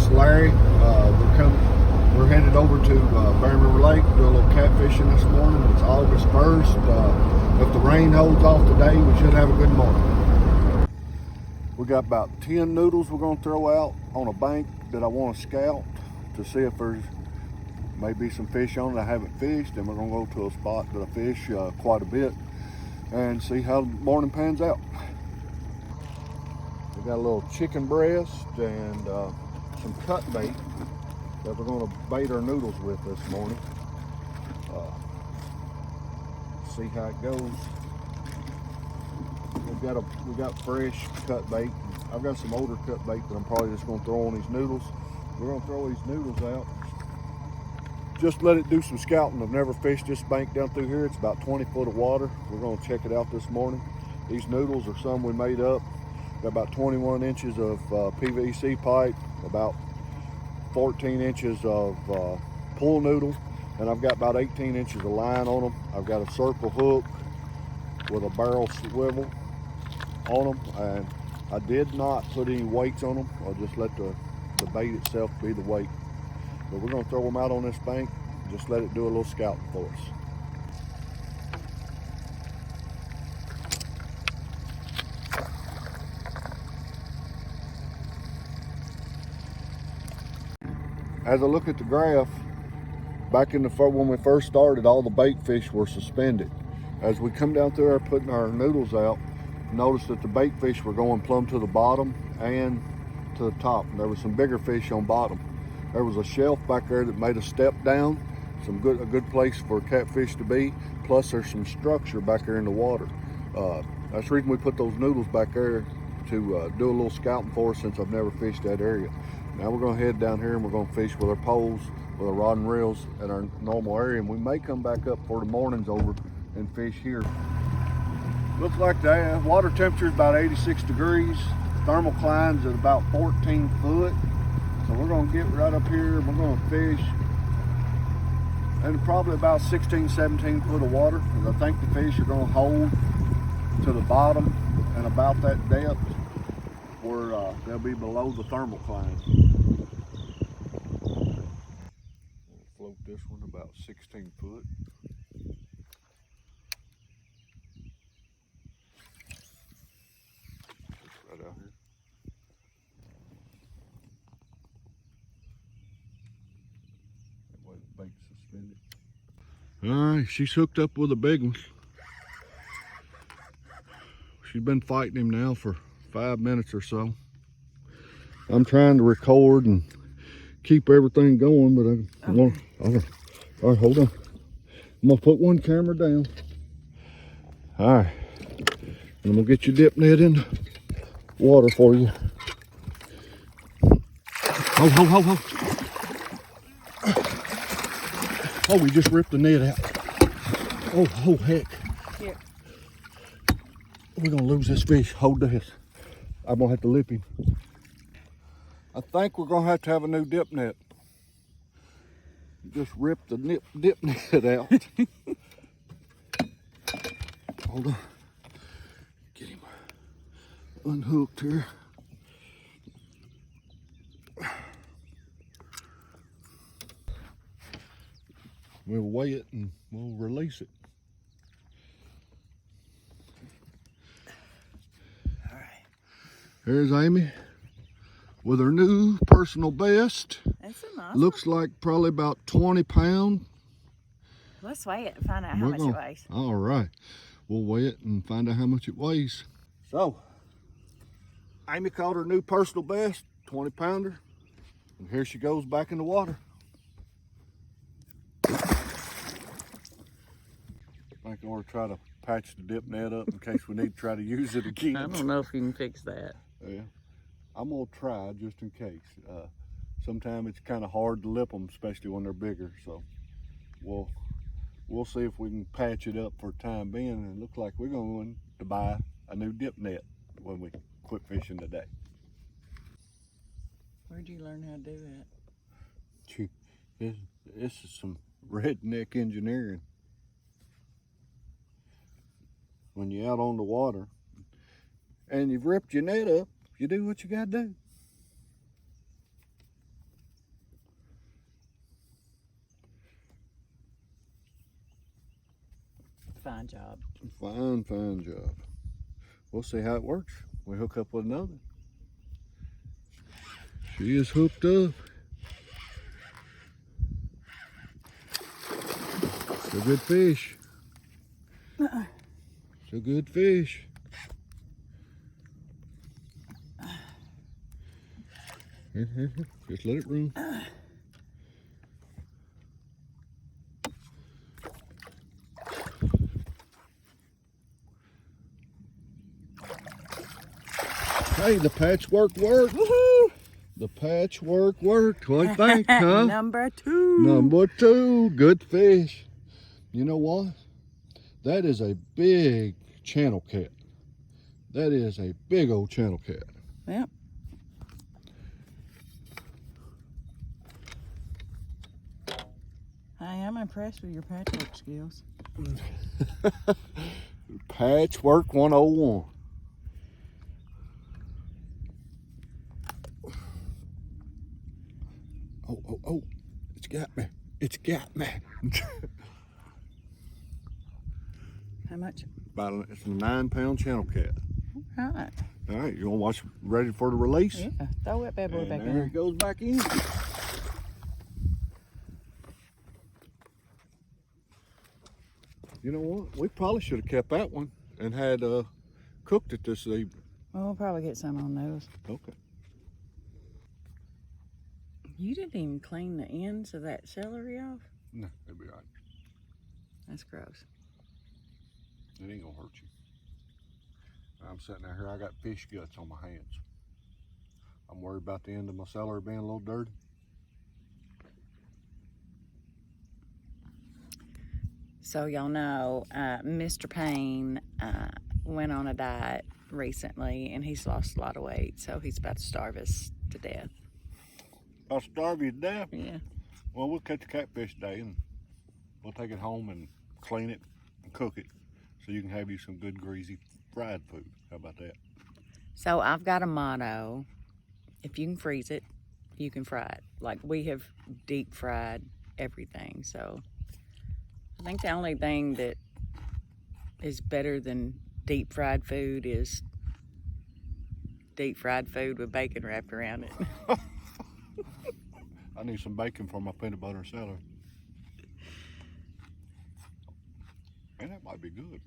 is Larry. We're headed over to Bear River Lake, do a little catfishing this morning. It's August 1st. If the rain holds off today, we should have a good morning. We got about 10 noodles we're going to throw out on a bank that I want to scout to see if there's maybe some fish on it I haven't fished, and we're going to go to a spot that I fish quite a bit and see how the morning pans out. We got a little chicken breast and some cut bait that we're going to bait our noodles with this morning. See how it goes. We got fresh cut bait. I've got some older cut bait that I'm probably just going to throw on these noodles. We're going to throw these noodles out. Just let it do some scouting. I've never fished this bank down through here. It's about 20 foot of water. We're going to check it out this morning. These noodles are some we made up. Got about 21 inches of PVC pipe, about 14 inches of pool noodle, and I've got about 18 inches of line on them. I've got a circle hook with a barrel swivel on them, and I did not put any weights on them. I'll just let the bait itself be the weight. But we're going to throw them out on this bank, just let it do a little scouting for us. As I look at the graph, back in when we first started, all the bait fish were suspended. As we come down through there putting our noodles out, notice that the bait fish were going plumb to the bottom and to the top. And there was some bigger fish on bottom. There was a shelf back there that made a step down, a good place for catfish to be. Plus there's some structure back there in the water. That's the reason we put those noodles back there, to do a little scouting for us, since I've never fished that area. Now we're going to head down here and we're going to fish with our poles, with our rod and reels in our normal area, and we may come back up for the mornings over and fish here. Looks like the water temperature is about 86 degrees. Thermal climb's at about 14 foot. So we're going to get right up here and we're going to fish in probably about 16, 17 foot of water, because I think the fish are going to hold to the bottom and about that depth where they'll be below the thermal climb. We'll float this one about 16 foot. Just right out here. That way the bait's suspended. All right, she's hooked up with a big one. She's been fighting him now for 5 minutes or so. I'm trying to record and keep everything going, but all right, hold on. I'm gonna put one camera down. All right, and I'm gonna get your dip net in the water for you. Oh, oh, we just ripped the net out. Oh, heck. Here. We're gonna lose this fish. Hold this. I'm gonna have to lip him. I think we're gonna have to have a new dip net. Just ripped the dip net out. Hold on. Get him unhooked here. We'll weigh it and we'll release it. All right. Here's Amy with her new personal best. That's a nice one. Looks like probably about 20 pounds. Let's weigh it and find out how much it weighs. All right. We'll weigh it and find out how much it weighs. So, Amy caught her new personal best, 20 pounder. And here she goes back in the water. I think I want to try to patch the dip net up in case we need to try to use it again. I don't know if you can fix that. Yeah, I'm gonna try just in case. Sometimes it's kind of hard to lip them, especially when they're bigger. So we'll see if we can patch it up for the time being. And it looks like we're going to buy a new dip net when we quit fishing today. Where'd you learn how to do that? This is some redneck engineering. When you're out on the water and you've ripped your net up, you do what you gotta do. fine job. Fine, fine job. We'll see how it works. We hook up with another. She is hooked up. It's a good fish. It's a good fish. Here. Just let it run. Hey, the patchwork worked. Woohoo! The patchwork worked. What do you think, huh? Number 2. Number 2. Good fish. You know what? That is a big channel cat. That is a big old channel cat. Yep. I am impressed with your patchwork skills. Patchwork 101. Oh, it's got me. It's got me. How much? It's a 9-pound channel cat. All right. All right, you want to watch ready for the release? Yeah, throw that bad boy And back there in. it goes back in. You know what? We probably should have kept that one and had cooked it this evening. Well, we'll probably get some on those. Okay. You didn't even clean the ends of that celery off? No, it'll be all right. That's gross. It ain't gonna hurt you. I'm sitting out here, I got fish guts on my hands. I'm worried about the end of my celery being a little dirty. So y'all know, Mr. Payne went on a diet recently and he's lost a lot of weight, so he's about to starve us to death. I'll starve you to death. Yeah. Well, we'll catch a catfish today and we'll take it home and clean it and cook it so you can have you some good greasy fried food. How about that? So I've got a motto: if you can freeze it, you can fry it. Like, we have deep fried everything, so I think the only thing that is better than deep fried food is deep fried food with bacon wrapped around it. I need some bacon for my peanut butter and celery. And that might be good.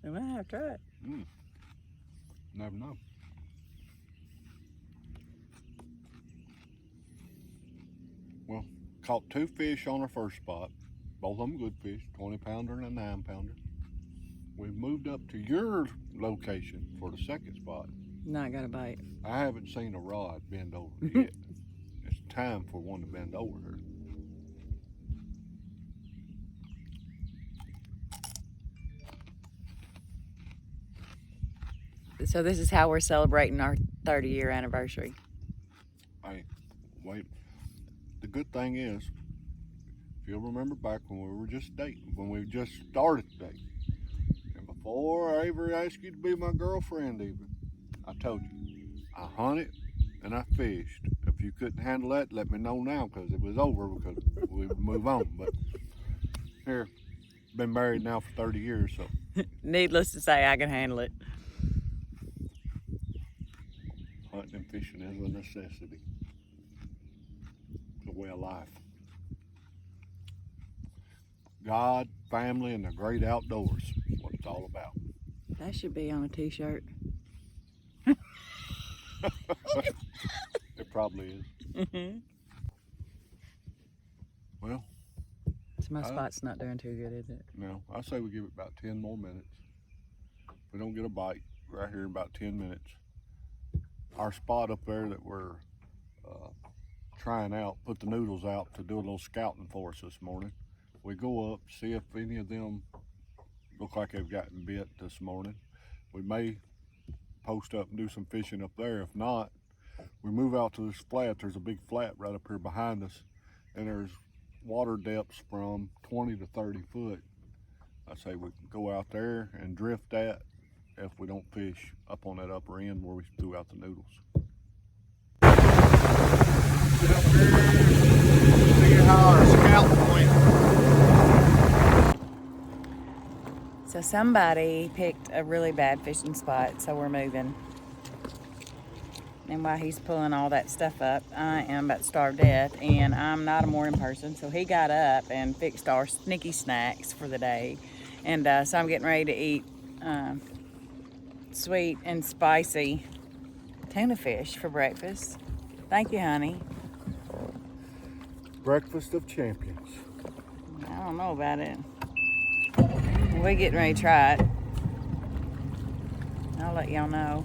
We might have to try it. Never know. Well, caught 2 fish on our first spot. Both of them good fish, 20-pounder and a 9-pounder. We've moved up to your location for the second spot. Not got a bite. I haven't seen a rod bend over yet. It's time for one to bend over here. So this is how we're celebrating our 30-year anniversary. Hey, wait. The good thing is, if you'll remember back when we were just dating, when we just started dating, and before I ever asked you to be my girlfriend even, I told you, I hunted and I fished. If you couldn't handle that, let me know now, because it was over, because we would move on. But here, been married now for 30 years, so. Needless to say, I can handle it. Hunting and fishing is a necessity. It's a way of life. God, family, and the great outdoors is what it's all about. That should be on a t-shirt. It probably is. Well, So my spot's not doing too good, is it? no, I say we give it about 10 more minutes. If we don't get a bite right here in about 10 minutes, our spot up there that we're trying out, put the noodles out to do a little scouting for us this morning. We go up, see if any of them look like they've gotten bit this morning. We may post up and do some fishing up there. If not, we move out to this flat. There's a big flat right up here behind us, and there's water depths from 20 to 30 foot. I say we can go out there and drift that if we don't fish up on that upper end where we threw out the noodles. Get up here, see how our scout went. So somebody picked a really bad fishing spot, so we're moving. And while he's pulling all that stuff up, I am about to starve to death, and I'm not a morning person, so he got up and fixed our sneaky snacks for the day. And so I'm getting ready to eat sweet and spicy tuna fish for breakfast. Thank you, honey. Breakfast of champions. I don't know about it. We're getting ready to try it. I'll let y'all know.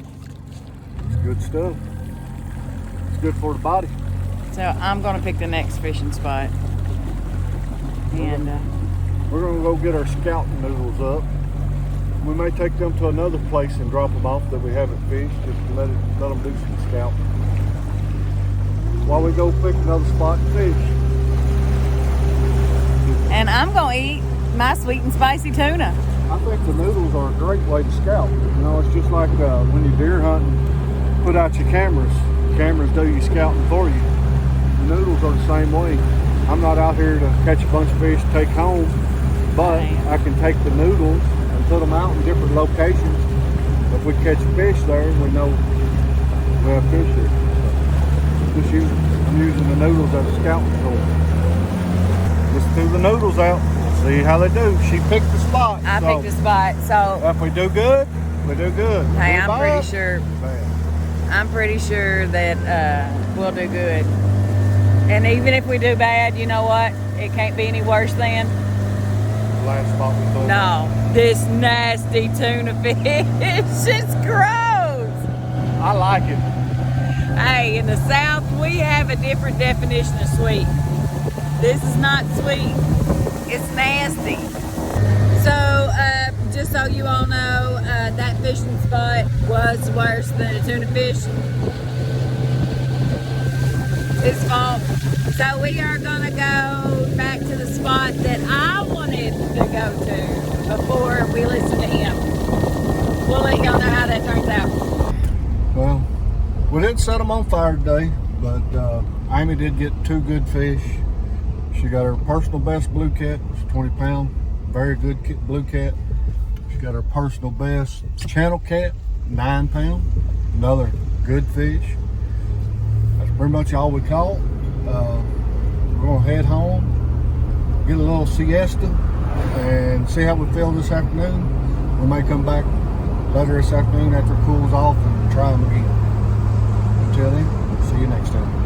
It's good stuff. It's good for the body. So I'm gonna pick the next fishing spot. And we're gonna go get our scouting noodles up. We may take them to another place and drop them off that we haven't fished, just to let them do some scouting. While we go pick another spot and fish. And I'm gonna eat my sweet and spicy tuna. I think the noodles are a great way to scout. You know, it's just like when you deer hunting, put out your cameras. Cameras do your scouting for you. The noodles are the same way. I'm not out here to catch a bunch of fish to take home, but I can take the noodles and put them out in different locations. If we catch a fish there, we know we have fish here. So I'm using the noodles as a scouting tool. Just threw the noodles out. See how they do. She picked the spot. I picked the spot, so if we do good, we do good. Hey, I'm pretty sure that we'll do good. And even if we do bad, you know what? It can't be any worse than the last spot we pulled. No, this nasty tuna fish. It's gross. I like it. Hey, in the South, we have a different definition of sweet. This is not sweet. It's nasty. So, just so you all know, that fishing spot was worse than a tuna fish. His fault. So we are gonna go back to the spot that I wanted to go to before we listen to him. We'll let y'all know how that turns out. Well, we didn't set them on fire today, but Amy did get 2 good fish. She got her personal best blue cat, it's 20 pound, very good blue cat. She got her personal best channel cat, 9 pound, another good fish. That's pretty much all we caught. We're gonna head home, get a little siesta, and see how we feel this afternoon. We may come back later this afternoon after it cools off and try them again. Until then, see you next time.